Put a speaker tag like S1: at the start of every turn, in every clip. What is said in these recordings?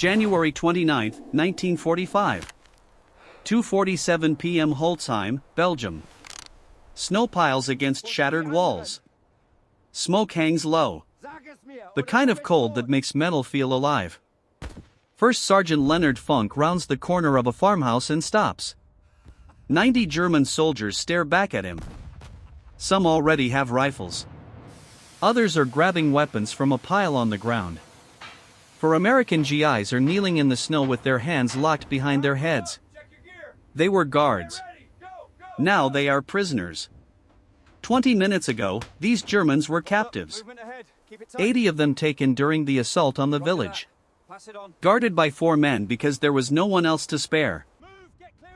S1: January 29, 1945. 2:47 p.m. Holtzheim, Belgium. Snow piles against shattered walls. Smoke hangs low. The kind of cold that makes metal feel alive. First Sergeant Leonard Funk rounds the corner of a farmhouse and stops. 90 German soldiers stare back at him. Some already have rifles. Others are grabbing weapons from a pile on the ground. 4 American GIs are kneeling in the snow with their hands locked behind their heads. They were guards. Now they are prisoners. 20 minutes ago, these Germans were captives. 80 of them taken during the assault on the village. Guarded by 4 men because there was no one else to spare.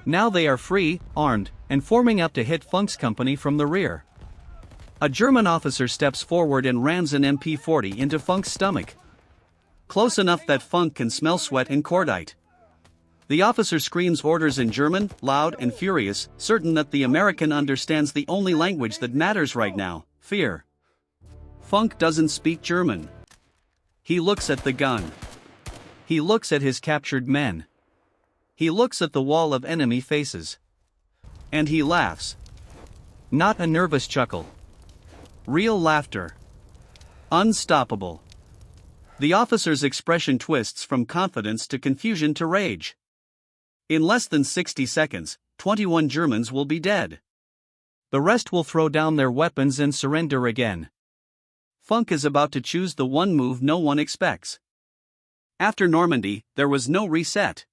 S1: Now they are free, armed, and forming up to hit Funk's company from the rear. A German officer steps forward and rams an MP-40 into Funk's stomach. Close enough that Funk can smell sweat and cordite. The officer screams orders in German, loud and furious, certain that the American understands the only language that matters right now, fear. Funk doesn't speak German. He looks at the gun. He looks at his captured men. He looks at the wall of enemy faces. And he laughs. Not a nervous chuckle. Real laughter. Unstoppable. The officer's expression twists from confidence to confusion to rage. In less than 60 seconds, 21 Germans will be dead. The rest will throw down their weapons and surrender again. Funk is about to choose the one move no one expects. After Normandy, there was no reset.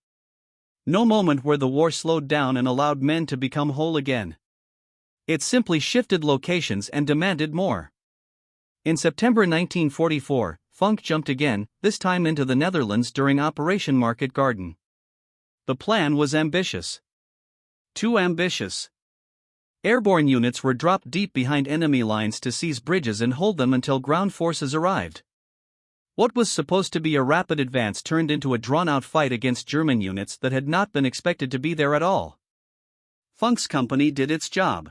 S1: No moment where the war slowed down and allowed men to become whole again. It simply shifted locations and demanded more. In September 1944, Funk jumped again, this time into the Netherlands during Operation Market Garden. The plan was ambitious. Too ambitious. Airborne units were dropped deep behind enemy lines to seize bridges and hold them until ground forces arrived. What was supposed to be a rapid advance turned into a drawn-out fight against German units that had not been expected to be there at all. Funk's company did its job.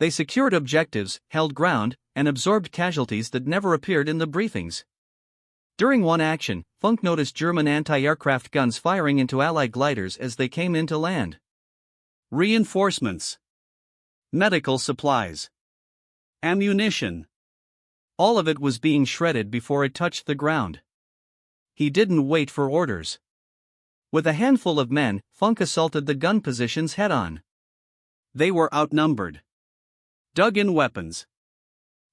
S1: They secured objectives, held ground, and absorbed casualties that never appeared in the briefings. During one action, Funk noticed German anti-aircraft guns firing into Allied gliders as they came into land. Reinforcements. Medical supplies. Ammunition. All of it was being shredded before it touched the ground. He didn't wait for orders. With a handful of men, Funk assaulted the gun positions head-on. They were outnumbered. Dug-in weapons.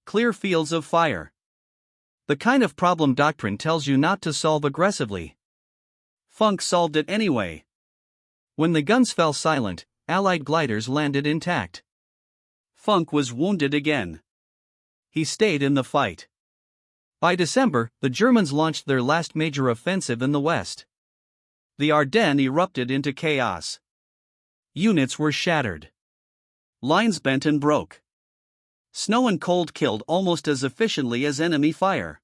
S1: Clear fields of fire. The kind of problem doctrine tells you not to solve aggressively. Funk solved it anyway. When the guns fell silent, Allied gliders landed intact. Funk was wounded again. He stayed in the fight. By December, the Germans launched their last major offensive in the west. The Ardennes erupted into chaos. Units were shattered. Lines bent and broke. Snow and cold killed almost as efficiently as enemy fire.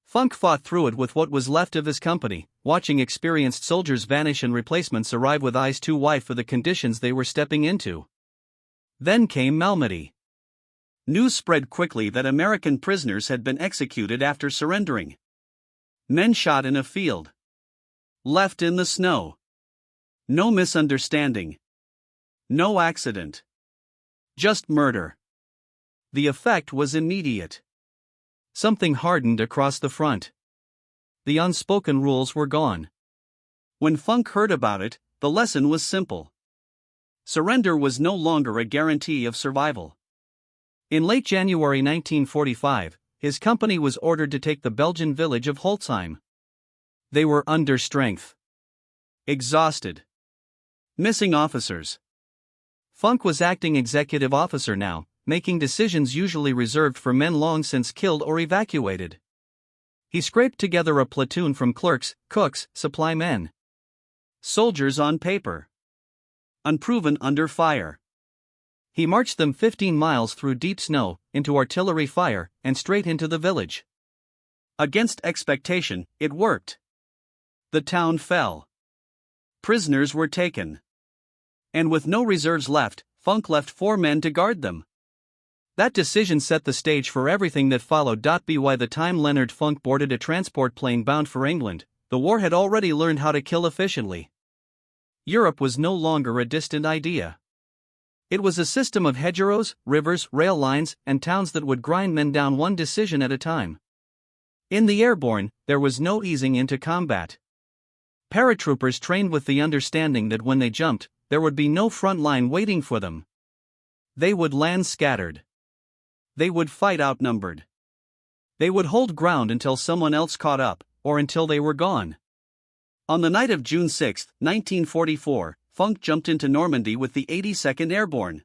S1: Funk fought through it with what was left of his company, watching experienced soldiers vanish and replacements arrive with eyes too wide for the conditions they were stepping into. Then came Malmedy. News spread quickly that American prisoners had been executed after surrendering. Men shot in a field. Left in the snow. No misunderstanding. No accident. Just murder. The effect was immediate. Something hardened across the front. The unspoken rules were gone. When Funk heard about it, the lesson was simple. Surrender was no longer a guarantee of survival. In late January 1945, his company was ordered to take the Belgian village of Holtzheim. They were under strength. Exhausted. Missing officers. Funk was acting executive officer now, making decisions usually reserved for men long since killed or evacuated. He scraped together a platoon from clerks, cooks, supply men. Soldiers on paper. Unproven under fire. He marched them 15 miles through deep snow, into artillery fire, and straight into the village. Against expectation, it worked. The town fell. Prisoners were taken. And with no reserves left, Funk left 4 men to guard them. That decision set the stage for everything that followed. By the time Leonard Funk boarded a transport plane bound for England, the war had already learned how to kill efficiently. Europe was no longer a distant idea. It was a system of hedgerows, rivers, rail lines, and towns that would grind men down one decision at a time. In the airborne, there was no easing into combat. Paratroopers trained with the understanding that when they jumped, there would be no front line waiting for them. They would land scattered. They would fight outnumbered. They would hold ground until someone else caught up, or until they were gone. On the night of June 6, 1944, Funk jumped into Normandy with the 82nd Airborne.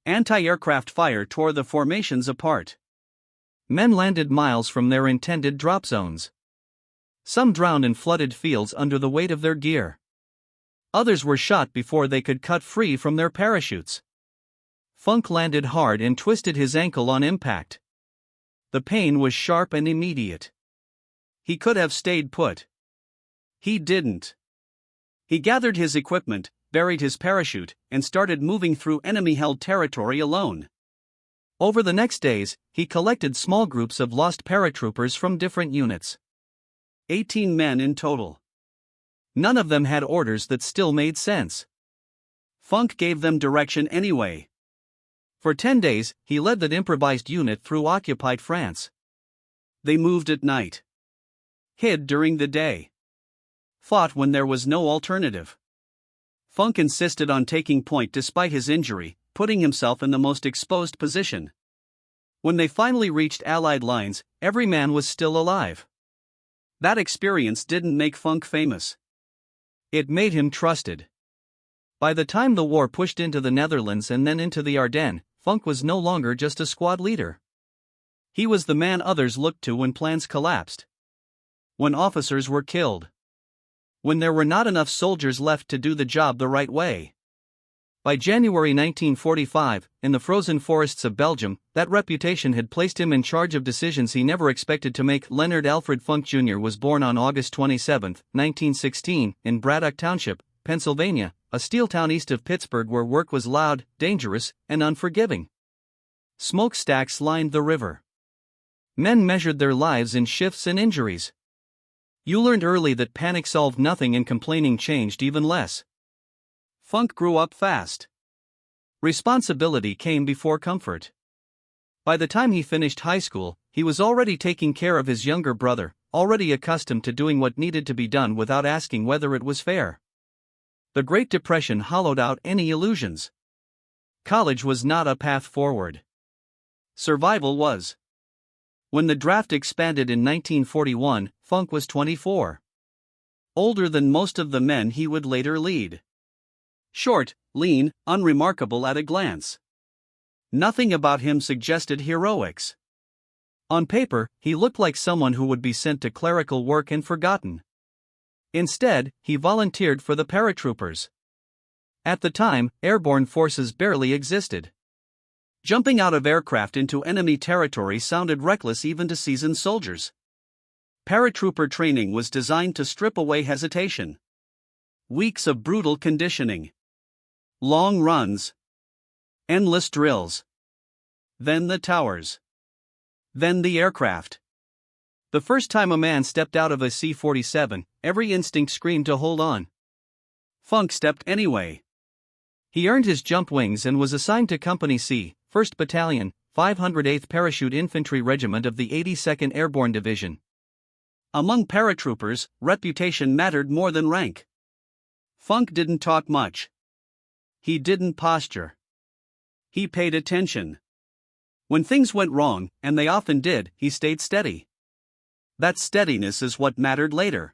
S1: Anti-aircraft fire tore the formations apart. Men landed miles from their intended drop zones. Some drowned in flooded fields under the weight of their gear. Others were shot before they could cut free from their parachutes. Funk landed hard and twisted his ankle on impact. The pain was sharp and immediate. He could have stayed put. He didn't. He gathered his equipment, buried his parachute, and started moving through enemy-held territory alone. Over the next days, he collected small groups of lost paratroopers from different units. 18 men in total. None of them had orders that still made sense. Funk gave them direction anyway. For 10 days, he led that improvised unit through occupied France. They moved at night. Hid during the day. Fought when there was no alternative. Funk insisted on taking point despite his injury, putting himself in the most exposed position. When they finally reached Allied lines, every man was still alive. That experience didn't make Funk famous. It made him trusted. By the time the war pushed into the Netherlands and then into the Ardennes, Funk was no longer just a squad leader. He was the man others looked to when plans collapsed. When officers were killed. When there were not enough soldiers left to do the job the right way. By January 1945, in the frozen forests of Belgium, that reputation had placed him in charge of decisions he never expected to make. Leonard Alfred Funk Jr. was born on August 27, 1916, in Braddock Township, Pennsylvania, a steel town east of Pittsburgh where work was loud, dangerous, and unforgiving. Smokestacks lined the river. Men measured their lives in shifts and injuries. You learned early that panic solved nothing and complaining changed even less. Funk grew up fast. Responsibility came before comfort. By the time he finished high school, he was already taking care of his younger brother, already accustomed to doing what needed to be done without asking whether it was fair. The Great Depression hollowed out any illusions. College was not a path forward. Survival was. When the draft expanded in 1941, Funk was 24. Older than most of the men he would later lead. Short, lean, unremarkable at a glance. Nothing about him suggested heroics. On paper, he looked like someone who would be sent to clerical work and forgotten. Instead, he volunteered for the paratroopers. At the time, airborne forces barely existed. Jumping out of aircraft into enemy territory sounded reckless even to seasoned soldiers. Paratrooper training was designed to strip away hesitation. Weeks of brutal conditioning. Long runs. Endless drills. Then the towers. Then the aircraft. The first time a man stepped out of a C-47, every instinct screamed to hold on. Funk stepped anyway. He earned his jump wings and was assigned to Company C, 1st Battalion, 508th Parachute Infantry Regiment of the 82nd Airborne Division. Among paratroopers, reputation mattered more than rank. Funk didn't talk much. He didn't posture. He paid attention. When things went wrong, and they often did, he stayed steady. That steadiness is what mattered later.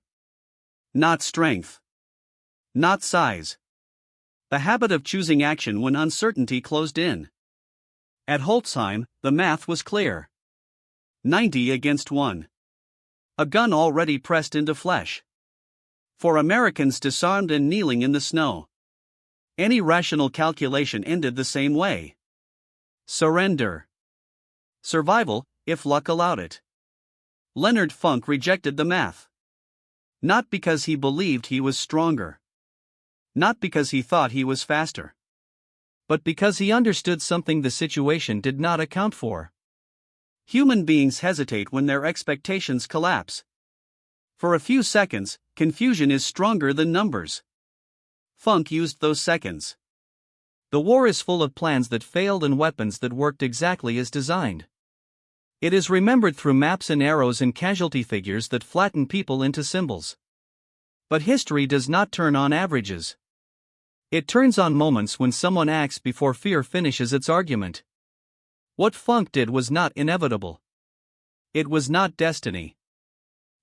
S1: Not strength. Not size. The habit of choosing action when uncertainty closed in. At Holtzheim, the math was clear. 90 against 1. A gun already pressed into flesh. 4 Americans disarmed and kneeling in the snow. Any rational calculation ended the same way. Surrender. Survival, if luck allowed it. Leonard Funk rejected the math. Not because he believed he was stronger. Not because he thought he was faster. But because he understood something the situation did not account for. Human beings hesitate when their expectations collapse. For a few seconds, confusion is stronger than numbers. Funk used those seconds. The war is full of plans that failed and weapons that worked exactly as designed. It is remembered through maps and arrows and casualty figures that flatten people into symbols. But history does not turn on averages. It turns on moments when someone acts before fear finishes its argument. What Funk did was not inevitable. It was not destiny.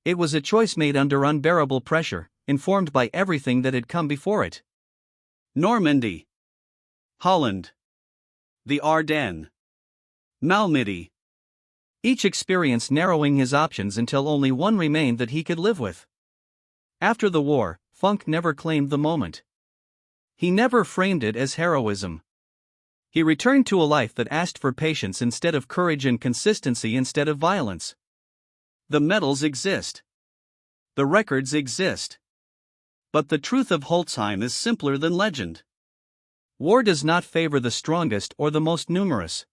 S1: It was a choice made under unbearable pressure, informed by everything that had come before it. Normandy, Holland, the Ardennes, Malmedy. Each experience narrowing his options until only one remained that he could live with. After the war, Funk never claimed the moment. He never framed it as heroism. He returned to a life that asked for patience instead of courage and consistency instead of violence. The medals exist. The records exist. But the truth of Holtzheim is simpler than legend. War does not favor the strongest or the most numerous.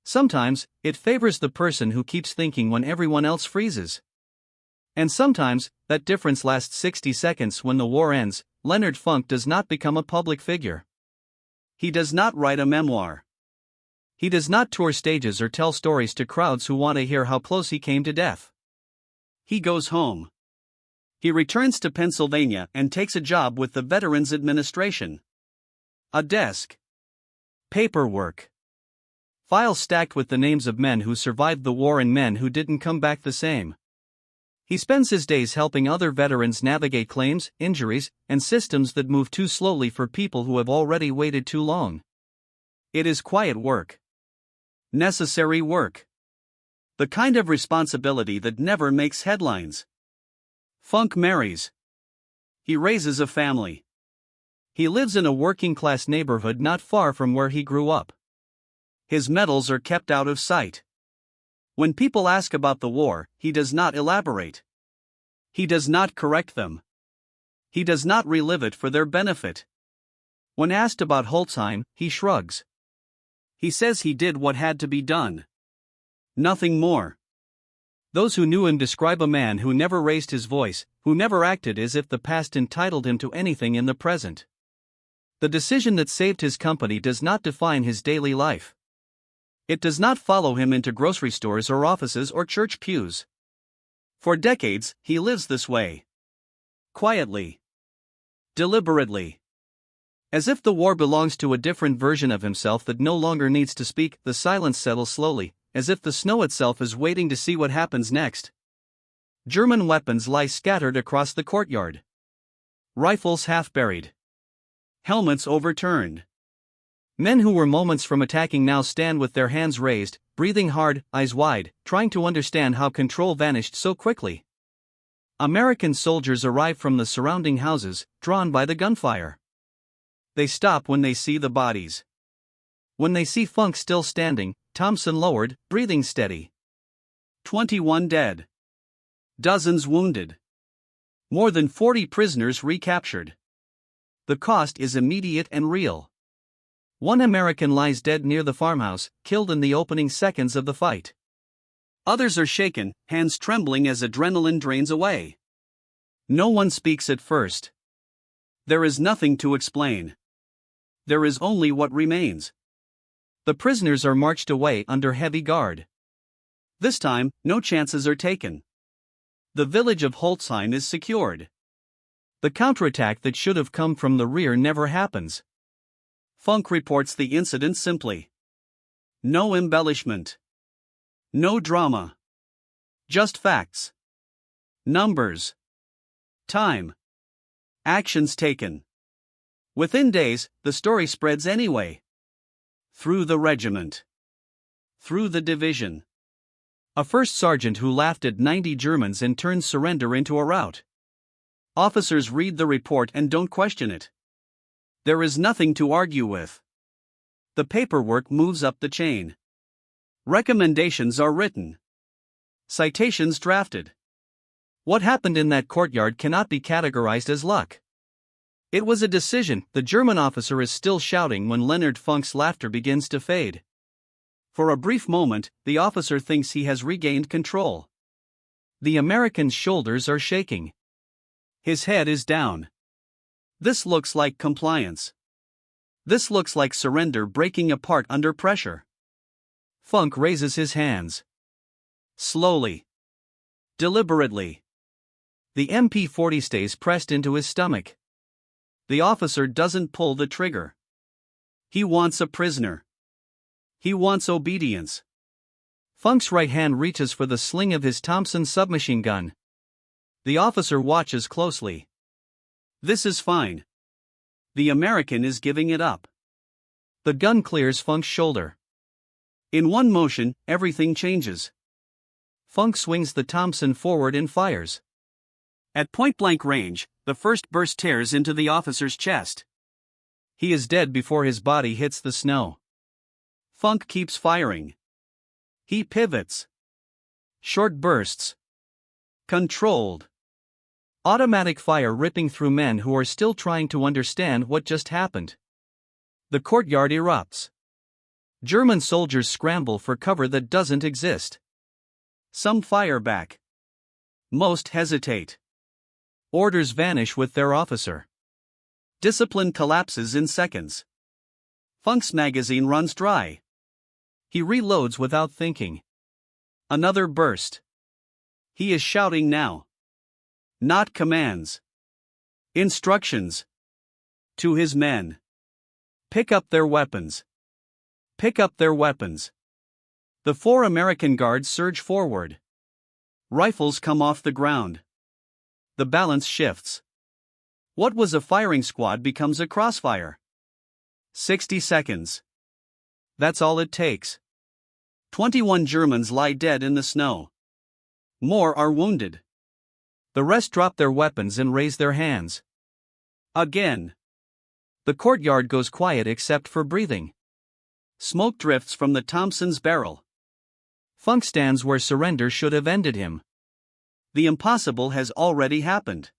S1: Sometimes, it favors the person who keeps thinking when everyone else freezes. And sometimes, that difference lasts 60 seconds. When the war ends, Leonard Funk does not become a public figure. He does not write a memoir. He does not tour stages or tell stories to crowds who want to hear how close he came to death. He goes home. He returns to Pennsylvania and takes a job with the Veterans Administration. A desk. Paperwork. Files stacked with the names of men who survived the war and men who didn't come back the same. He spends his days helping other veterans navigate claims, injuries, and systems that move too slowly for people who have already waited too long. It is quiet work. Necessary work. The kind of responsibility that never makes headlines. Funk marries. He raises a family. He lives in a working-class neighborhood not far from where he grew up. His medals are kept out of sight. When people ask about the war, he does not elaborate. He does not correct them. He does not relive it for their benefit. When asked about Holtzheim, he shrugs. He says he did what had to be done. Nothing more. Those who knew him describe a man who never raised his voice, who never acted as if the past entitled him to anything in the present. The decision that saved his company does not define his daily life. It does not follow him into grocery stores or offices or church pews. For decades, he lives this way. Quietly. Deliberately. As if the war belongs to a different version of himself that no longer needs to speak, the silence settles slowly, as if the snow itself is waiting to see what happens next. German weapons lie scattered across the courtyard. Rifles half buried. Helmets overturned. Men who were moments from attacking now stand with their hands raised, breathing hard, eyes wide, trying to understand how control vanished so quickly. American soldiers arrive from the surrounding houses, drawn by the gunfire. They stop when they see the bodies. When they see Funk still standing, Thompson lowered, breathing steady. 21 dead. Dozens wounded. More than 40 prisoners recaptured. The cost is immediate and real. One American lies dead near the farmhouse, killed in the opening seconds of the fight. Others are shaken, hands trembling as adrenaline drains away. No one speaks at first. There is nothing to explain. There is only what remains. The prisoners are marched away under heavy guard. This time, no chances are taken. The village of Holtzheim is secured. The counterattack that should have come from the rear never happens. Funk reports the incident simply. No embellishment. No drama. Just facts. Numbers. Time. Actions taken. Within days, the story spreads anyway. Through the regiment. Through the division. A first sergeant who laughed at 90 Germans and turned surrender into a rout. Officers read the report and don't question it. There is nothing to argue with. The paperwork moves up the chain. Recommendations are written. Citations drafted. What happened in that courtyard cannot be categorized as luck. It was a decision. The German officer is still shouting when Leonard Funk's laughter begins to fade. For a brief moment, the officer thinks he has regained control. The American's shoulders are shaking. His head is down. This looks like compliance. This looks like surrender breaking apart under pressure. Funk raises his hands. Slowly. Deliberately. The MP40 stays pressed into his stomach. The officer doesn't pull the trigger. He wants a prisoner. He wants obedience. Funk's right hand reaches for the sling of his Thompson submachine gun. The officer watches closely. This is fine. The American is giving it up. The gun clears Funk's shoulder. In one motion, everything changes. Funk swings the Thompson forward and fires. At point-blank range, the first burst tears into the officer's chest. He is dead before his body hits the snow. Funk keeps firing. He pivots. Short bursts. Controlled. Automatic fire ripping through men who are still trying to understand what just happened. The courtyard erupts. German soldiers scramble for cover that doesn't exist. Some fire back. Most hesitate. Orders vanish with their officer. Discipline collapses in seconds. Funk's magazine runs dry. He reloads without thinking. Another burst. He is shouting now. Not commands. Instructions. To his men. Pick up their weapons. Pick up their weapons. The 4 American guards surge forward. Rifles come off the ground. The balance shifts. What was a firing squad becomes a crossfire. 60 seconds. That's all it takes. 21 Germans lie dead in the snow. More are wounded. The rest drop their weapons and raise their hands. Again. The courtyard goes quiet except for breathing. Smoke drifts from the Thompson's barrel. Funk stands where surrender should have ended him. The impossible has already happened.